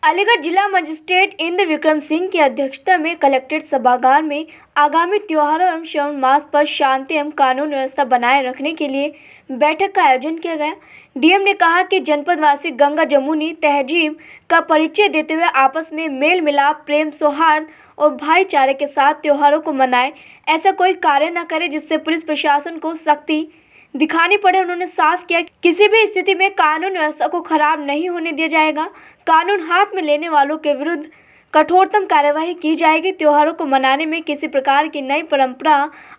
अलीगढ़ जिला मजिस्ट्रेट इंद्र विक्रम सिंह की अध्यक्षता में कलेक्ट्रेट सभागार में आगामी त्योहारों एवं श्रावण मास पर शांति एवं कानून व्यवस्था बनाए रखने के लिए बैठक का आयोजन किया गया। डीएम ने कहा कि जनपदवासी गंगा जमुनी तहजीब का परिचय देते हुए आपस में मेल मिलाप, प्रेम, सौहार्द और भाईचारे के साथ त्योहारों को मनाएं। ऐसा कोई कार्य न करे जिससे पुलिस प्रशासन को सख्ती दिखानी पड़े। उन्होंने साफ किया कि किसी भी स्थिति में कानून व्यवस्था को खराब नहीं होने दिया जाएगा। कानून हाथ में लेने वालों के विरुद्ध कठोरतम कार्यवाही की जाएगी। त्योहारों को मनाने में किसी प्रकार की नई परंपरा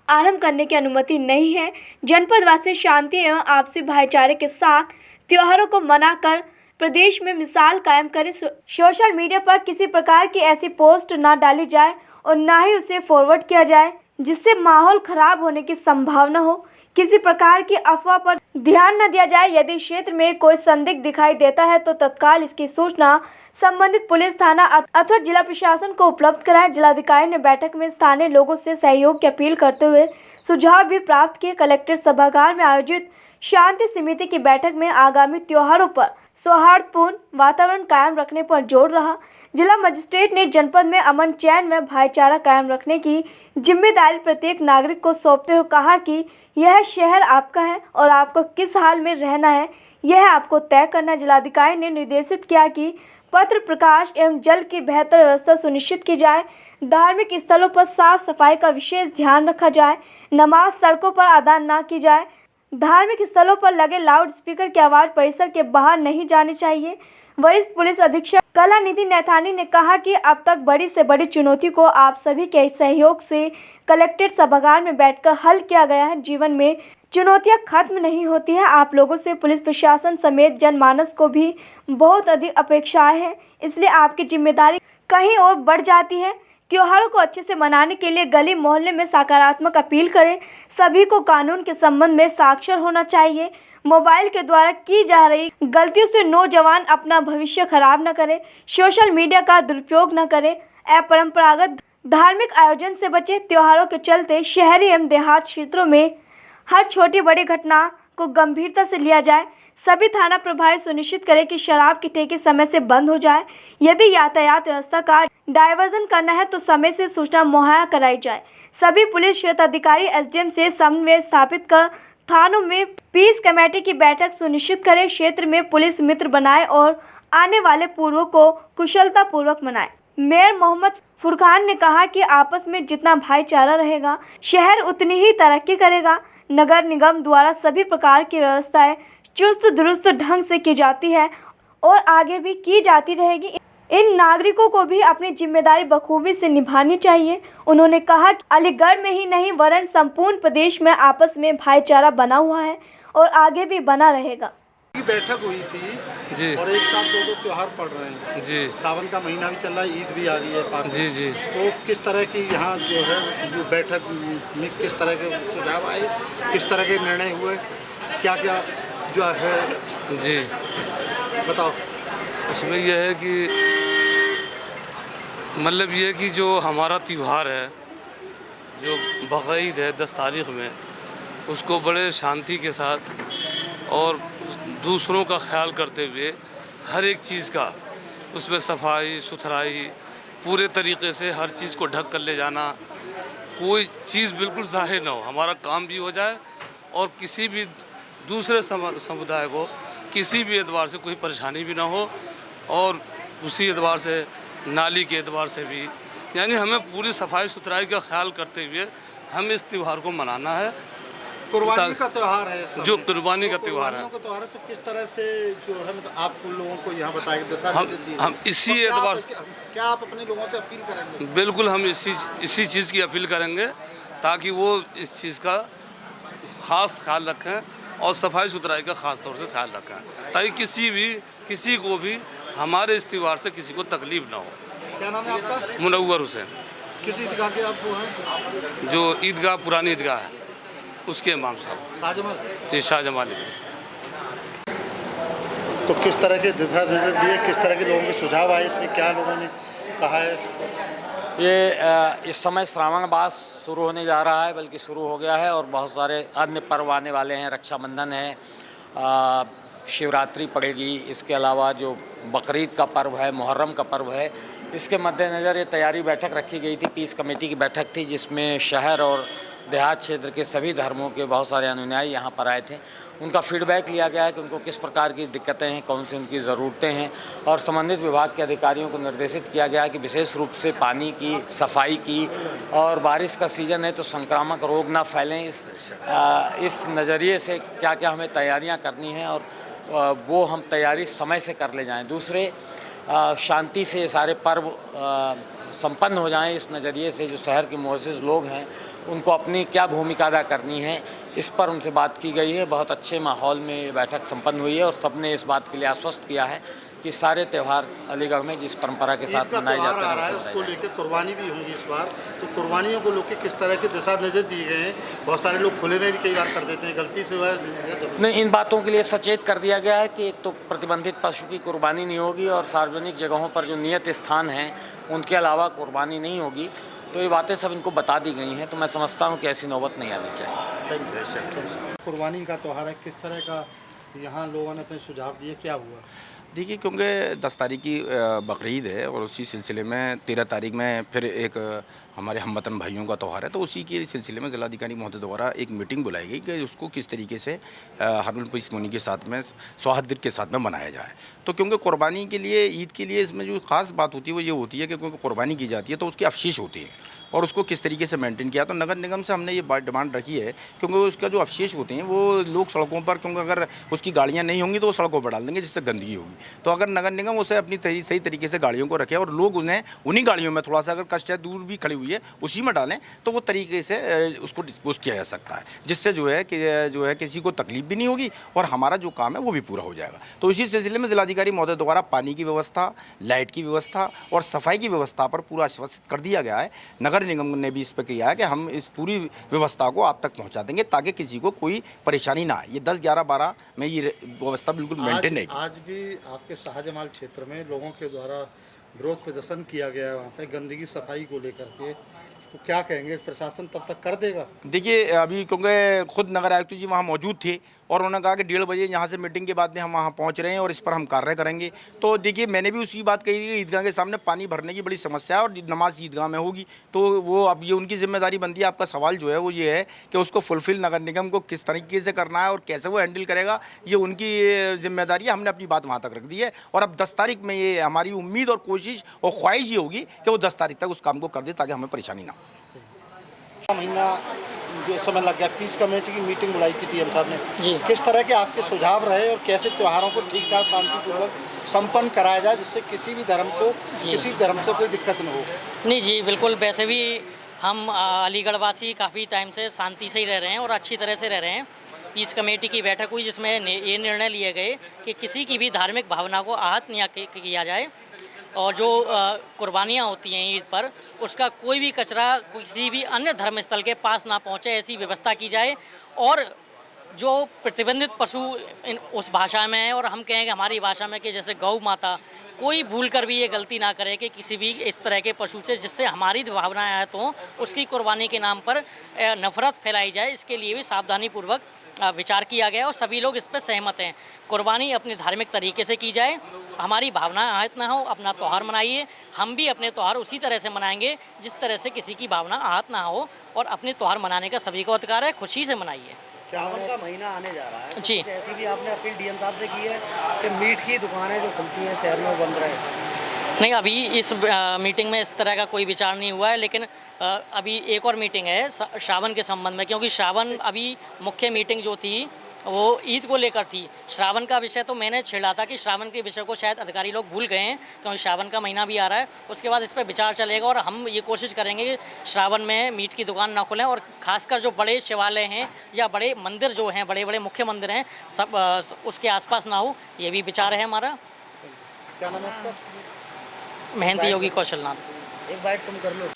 आरंभ करने की अनुमति नहीं है। जनपदवासी शांति एवं आपसी भाईचारे के साथ त्योहारों को मनाकर प्रदेश में मिसाल कायम करें। सोशल मीडिया पर किसी प्रकार की ऐसी पोस्ट ना डाली जाए और ना ही उसे फॉरवर्ड किया जाए जिससे माहौल खराब होने की संभावना हो। किसी प्रकार की अफवाह पर ध्यान न दिया जाए। यदि क्षेत्र में कोई संदिग्ध दिखाई देता है तो तत्काल इसकी सूचना संबंधित पुलिस थाना अथवा जिला प्रशासन को उपलब्ध कराएं। जिलाधिकारी ने बैठक में स्थानीय लोगों से सहयोग की अपील करते हुए सुझाव भी प्राप्त किए। कलेक्ट्रेट सभागार में आयोजित शांति समिति की बैठक में आगामी त्योहारों पर सौहार्दपूर्ण वातावरण कायम रखने पर जोर रहा। जिला मजिस्ट्रेट ने जनपद में अमन, चैन व भाईचारा कायम रखने की जिम्मेदारी प्रत्येक नागरिक को सौंपते हुए कहा कि यह शहर आपका है और आपको किस हाल में रहना है यह आपको तय करना है। जिलाधिकारी ने निर्देशित किया कि पत्र प्रकाश एवं जल की बेहतर व्यवस्था सुनिश्चित की जाए। धार्मिक स्थलों पर साफ सफाई का विशेष ध्यान रखा जाए। नमाज सड़कों पर अदा न की जाए। धार्मिक स्थलों पर लगे लाउड स्पीकर की आवाज़ परिसर के बाहर नहीं जानी चाहिए। वरिष्ठ पुलिस अधीक्षक कलानिधि नैथानी ने कहा कि अब तक बड़ी से बड़ी चुनौती को आप सभी के सहयोग से कलेक्ट्रेट सभागार में बैठकर हल किया गया है। जीवन में चुनौतियां खत्म नहीं होती है। आप लोगों से पुलिस प्रशासन समेत जनमानस को भी बहुत अधिक अपेक्षाएं हैं, इसलिए आपकी जिम्मेदारी कहीं और बढ़ जाती है। त्योहारों को अच्छे से मनाने के लिए गली मोहल्ले में सकारात्मक अपील करें। सभी को कानून के संबंध में साक्षर होना चाहिए। मोबाइल के द्वारा की जा रही गलतियों से नौजवान अपना भविष्य खराब न करें। सोशल मीडिया का दुरुपयोग न करें। अपरंपरागत धार्मिक आयोजन से बचें। त्योहारों के चलते शहरी एवं देहात क्षेत्रों में हर छोटी बड़ी घटना को गंभीरता से लिया जाए। सभी थाना प्रभारी सुनिश्चित करें कि शराब की ठेके समय से बंद हो जाए। यदि यातायात व्यवस्था का डायवर्जन करना है तो समय से सूचना मुहैया कराई जाए। सभी पुलिस क्षेत्र अधिकारी एसडीएम से समन्वय स्थापित कर थानों में पीस कमेटी की बैठक सुनिश्चित करें। क्षेत्र में पुलिस मित्र बनाए और आने वाले पूर्वों को कुशलता पूर्वक मनाएं। मेयर मोहम्मद फुरकान ने कहा कि आपस में जितना भाईचारा रहेगा शहर उतनी ही तरक्की करेगा। नगर निगम द्वारा सभी प्रकार की व्यवस्थाएं चुस्त दुरुस्त ढंग से की जाती है और आगे भी की जाती रहेगी। इन नागरिकों को भी अपनी जिम्मेदारी बखूबी से निभानी चाहिए। उन्होंने कहा कि अलीगढ़ में ही नहीं वरन संपूर्ण प्रदेश में आपस में भाईचारा बना हुआ है और आगे भी बना रहेगा। बैठक हुई थी जी और एक साथ दो त्योहार पड़ रहे हैं जी। सावन का महीना भी चल रहा है, ईद भी आ गई है पास जी जी। तो किस तरह की यहाँ जो है जो बैठक में किस तरह के सुझाव आए, किस तरह के निर्णय हुए, क्या क्या जो है जी बताओ। उसमें यह है कि मतलब ये कि जो हमारा त्यौहार है जो बकरीद है 10 तारीख़ में, उसको बड़े शांति के साथ और दूसरों का ख्याल करते हुए हर एक चीज़ का उसमें सफाई सुथराई पूरे तरीक़े से हर चीज़ को ढक कर ले जाना, कोई चीज़ बिल्कुल ज़ाहिर ना हो, हमारा काम भी हो जाए और किसी भी दूसरे समुदाय को किसी भी एतबार से कोई परेशानी भी ना हो और उसी एतबार से नाली के एतबार से भी, यानी हमें पूरी सफाई सुथराई का ख्याल करते हुए हमें इस त्यौहार को मनाना है। कुर्बानी का त्यौहार है, जो कुर्बानी का त्यौहार है, तो किस तरह से जो है मतलब आप लोगों को यहाँ बताएंगे हम इसी एतबार से क्या आप अपने लोगों से अपील करेंगे? बिल्कुल हम इसी चीज़ की अपील करेंगे ताकि वो इस चीज़ का ख़ास ख्याल रखें और सफाई सुथराई का ख़ास तौर से ख्याल रखें ताकि किसी को भी हमारे इस त्यौहार से किसी को तकलीफ़ ना हो। क्या नाम है आपका? मुनव्वर हुसैन। किस ईदगाह के आप वो हैं? जो ईदगाह पुरानी ईदगाह है उसके इमाम साहब शाहजमाल जी, शाहजमाल। तो किस तरह के दिशा निर्देश दिए, किस तरह के लोगों के सुझाव आए, इसमें क्या लोगों ने कहा है? ये इस समय श्रावण मास शुरू होने जा रहा है, बल्कि शुरू हो गया है और बहुत सारे अन्य पर्व आने वाले हैं। रक्षाबंधन है, शिवरात्रि पड़ेगी, इसके अलावा जो बकरीद का पर्व है, मुहर्रम का पर्व है, इसके मद्देनज़र ये तैयारी बैठक रखी गई थी। पीस कमेटी की बैठक थी जिसमें शहर और देहात क्षेत्र के सभी धर्मों के बहुत सारे अनुयायी यहाँ पर आए थे। उनका फीडबैक लिया गया है कि उनको किस प्रकार की दिक्कतें हैं, कौन सी उनकी ज़रूरतें हैं, और संबंधित विभाग के अधिकारियों को निर्देशित किया गया है कि विशेष रूप से पानी की, सफाई की, और बारिश का सीज़न है तो संक्रामक रोग ना फैलें, इस नज़रिए से क्या क्या हमें तैयारियाँ करनी हैं और वो हम तैयारी समय से कर ले जाएँ। दूसरे, शांति से सारे पर्व संपन्न हो जाएं, इस नज़रिए से जो शहर के मुअज़्ज़िज़ लोग हैं उनको अपनी क्या भूमिका अदा करनी है, इस पर उनसे बात की गई है। बहुत अच्छे माहौल में ये बैठक संपन्न हुई है और सबने इस बात के लिए आश्वस्त किया है कि सारे त्यौहार अलीगढ़ में जिस परंपरा के साथ मनाए जाते हैं उसको लेकर कुर्बानी भी होंगी इस बार, तो कुर्बानियों को लेकर किस तरह के दिशा निर्देश दिए गए हैं? बहुत सारे लोग खुले में भी कई बार कर देते हैं, गलती से हुआ है। नहीं, इन बातों के लिए सचेत कर दिया गया है कि एक तो प्रतिबंधित पशु की कुर्बानी नहीं होगी और सार्वजनिक जगहों पर जो नियत स्थान हैं उनके अलावा कुर्बानी नहीं होगी। तो ये बातें सब इनको बता दी गई हैं, तो मैं समझता हूँ कि ऐसी नौबत नहीं आनी चाहिए। कुर्बानी का त्यौहार है, किस तरह का यहाँ लोगों ने अपने सुझाव दिए, क्या हुआ? देखिए, क्योंकि 10 तारीख की बकरीद है और उसी सिलसिले में 13 तारीख में फिर एक हमारे हमवतन भाइयों का त्यौहार है, तो उसी के सिलसिले में जिलाधिकारी महोदय द्वारा एक मीटिंग बुलाई गई कि उसको किस तरीके से हर्बल पीस मुनि के साथ में सौहार्द के साथ में बनाया जाए। तो क्योंकि कुर्बानी के लिए, ईद के लिए इसमें जो ख़ास बात होती है वो ये होती है कि क्योंकि कुर्बानी की जाती है तो उसकी अवशेष होती है और उसको किस तरीके से मेंटेन किया। तो नगर निगम से हमने ये बात डिमांड रखी है क्योंकि उसका जो अवशेष होते हैं वो लोग सड़कों पर, क्योंकि अगर उसकी गाड़ियाँ नहीं होंगी तो वो सड़कों पर डाल देंगे जिससे गंदगी होगी। तो अगर नगर निगम उसे अपनी सही तरीके से गाड़ियों को रखे और लोग उन्हें उन्हीं गाड़ियों में थोड़ा सा अगर कष्ट दूर भी खड़ी हुई है उसी में डालें तो वो तरीके से उसको डिस्पोज किया जा सकता है, जिससे जो है किसी को तकलीफ भी नहीं होगी और हमारा जो काम है वो भी पूरा हो जाएगा। तो इसी सिलसिले में जिलाधिकारी महोदय द्वारा पानी की व्यवस्था, लाइट की व्यवस्था और सफाई की व्यवस्था पर पूरा आश्वासित कर दिया गया है। नगर निगम ने भी इस पर किया है कि हम इस पूरी व्यवस्था को आप तक पहुंचा देंगे ताकि किसी को कोई परेशानी ना आए। ये 10, 11, 12 में ये व्यवस्था बिल्कुल मेंटेन रहेगी। आज भी आपके शाहजमाल क्षेत्र में लोगों के द्वारा विरोध प्रदर्शन किया गया है वहाँ पे गंदगी सफाई को लेकर के, तो क्या कहेंगे, प्रशासन तब तक कर देगा? देखिए, अभी क्योंकि खुद नगर आयुक्त जी वहाँ मौजूद थे और उन्होंने कहा कि 1:30 बजे यहाँ से मीटिंग के बाद में हम वहाँ पहुँच रहे हैं और इस पर हम कार्य करेंगे। तो देखिए, मैंने भी उसकी बात कही थी कि ईदगाह के सामने पानी भरने की बड़ी समस्या है और नमाज ईदगाह में होगी, तो वो अब ये उनकी जिम्मेदारी बनती है। आपका सवाल जो है वो ये है कि उसको फुलफिल नगर निगम को किस तरीके से करना है और कैसे वो हैंडल करेगा, ये उनकी जिम्मेदारी है। हमने अपनी बात वहाँ तक रख दी है और अब 10 तारीख में ये हमारी उम्मीद और कोशिश और ख्वाहिश ये होगी कि वो 10 तारीख तक उस काम को कर दे ताकि हमें परेशानी ना हो। महीना जो समय लग गया, पीस कमेटी की मीटिंग बुलाई थी पीएम साहब ने जी। किस तरह के आपके सुझाव रहे और कैसे त्योहारों को ठीक ठाक शांतिपूर्वक संपन्न कराया जाए जिससे किसी भी धर्म को, किसी भी धर्म से कोई दिक्कत न हो? नहीं जी, बिल्कुल। वैसे भी हम अलीगढ़ वासी काफ़ी टाइम से शांति से ही रह रहे हैं और अच्छी तरह से रह रहे हैं। पीस कमेटी की बैठक हुई जिसमें ये निर्णय लिए गए कि किसी की भी धार्मिक भावना को आहत नहीं किया जाए और जो कुर्बानियाँ होती हैं ईद पर, उसका कोई भी कचरा किसी भी अन्य धर्मस्थल के पास ना पहुँचे, ऐसी व्यवस्था की जाए। और जो प्रतिबंधित पशु उस भाषा में है और हम कहें कि हमारी भाषा में कि जैसे गौ माता, कोई भूल कर भी ये गलती ना करे कि किसी भी इस तरह के पशु से जिससे हमारी भावनाएं आहत हों, उसकी कुर्बानी के नाम पर नफरत फैलाई जाए, इसके लिए भी सावधानीपूर्वक विचार किया गया और सभी लोग इस पर सहमत हैं। कुर्बानी अपने धार्मिक तरीके से की जाए, हमारी भावना आहत ना हो, अपना त्यौहार मनाइए। हम भी अपने त्यौहार उसी तरह से मनाएंगे जिस तरह से किसी की भावना आहत ना हो और अपने त्यौहार मनाने का सभी को अधिकार है, खुशी से मनाइए। सावन का महीना आने जा रहा है, जी। कुछ ऐसी भी आपने अपील डीएम साहब से की है कि मीट की दुकानें जो खुलती हैं शहर में वो बंद रहे? नहीं, अभी इस मीटिंग में इस तरह का कोई विचार नहीं हुआ है, लेकिन अभी एक और मीटिंग है श्रावण के संबंध में, क्योंकि श्रावण अभी मुख्य मीटिंग जो थी वो ईद को लेकर थी। श्रावण का विषय तो मैंने छेड़ा था कि श्रावण के विषय को शायद अधिकारी लोग भूल गए हैं, क्योंकि श्रावण का महीना भी आ रहा है। उसके बाद इस पर विचार चलेगा और हम ये कोशिश करेंगे कि श्रावण में मीट की दुकान ना खुलें और ख़ासकर जो बड़े शिवालय हैं या बड़े मंदिर जो हैं, बड़े बड़े मुख्य मंदिर हैं, सब उसके आसपास ना हो, ये भी विचार है हमारा। क्या नाम है आपका? मेहनती योगी कौशलनाथ। एक बाइट कम कर लो।